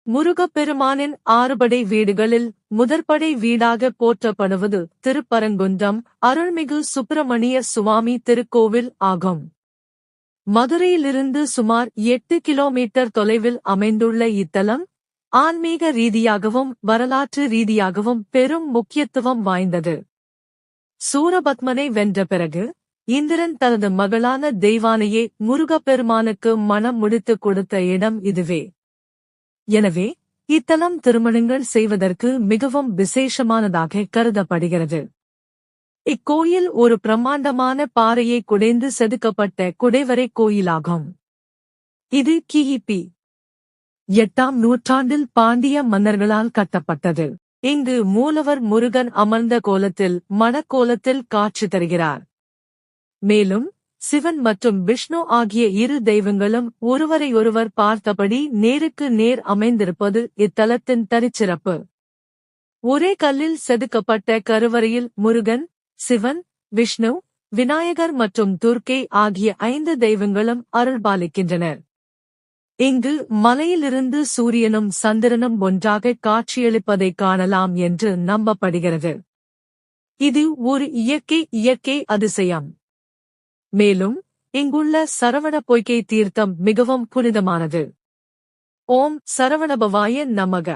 முருகப்பெருமானின் ஆறுபடை வீடுகளில் முதற்படை வீடாக போற்றப்படுவது திருப்பரங்குன்றம் அருள்மிகு சுப்பிரமணிய சுவாமி திருக்கோவில் ஆகும். மதுரையிலிருந்து சுமார் 8 கிலோமீட்டர் தொலைவில் அமைந்துள்ள இத்தலம் ஆன்மீக ரீதியாகவும் வரலாற்று ரீதியாகவும் பெரும் முக்கியத்துவம் வாய்ந்தது. சூரபத்மனை வென்ற பிறகு இந்திரன் தனது மகளான தெய்வானையை முருகப்பெருமானுக்கு மணம் முடித்துக் கொடுத்த இடம் இதுவே. எனவே இத்தலம் திருமணங்கள் செய்வதற்கு மிகவும் விசேஷமானதாக கருதப்படுகிறது. இக்கோயில் ஒரு பிரம்மாண்டமான பாறையை குடைந்து செதுக்கப்பட்ட குடைவரை கோயிலாகும். இது கிபி 8ஆம் நூற்றாண்டில் பாண்டிய மன்னர்களால் கட்டப்பட்டது. இங்கு மூலவர் முருகன் அமர்ந்த கோலத்தில் மணக்கோலத்தில் காட்சி தருகிறார். மேலும் சிவன் மற்றும் விஷ்ணு ஆகிய இரு தெய்வங்களும் ஒருவரையொருவர் பார்த்தபடி நேருக்கு நேர் அமைந்திருப்பது இத்தலத்தின் தனிச்சிறப்பு. ஒரே கல்லில் செதுக்கப்பட்ட கருவறையில் முருகன், சிவன், விஷ்ணு, விநாயகர் மற்றும் துர்க்கை ஆகிய 5 தெய்வங்களும் அருள்பாலிக்கின்றனர். இங்கு மலையிலிருந்து சூரியனும் சந்திரனும் ஒன்றாக காட்சியளிப்பதைக் காணலாம் என்று நம்பப்படுகிறது. இது ஒரு இயற்கை அதிசயம். மேலும் இங்குள்ள சரவண பொய்கை தீர்த்தம் மிகவும் புனிதமானது. ஓம் சரவணபவாய நமக.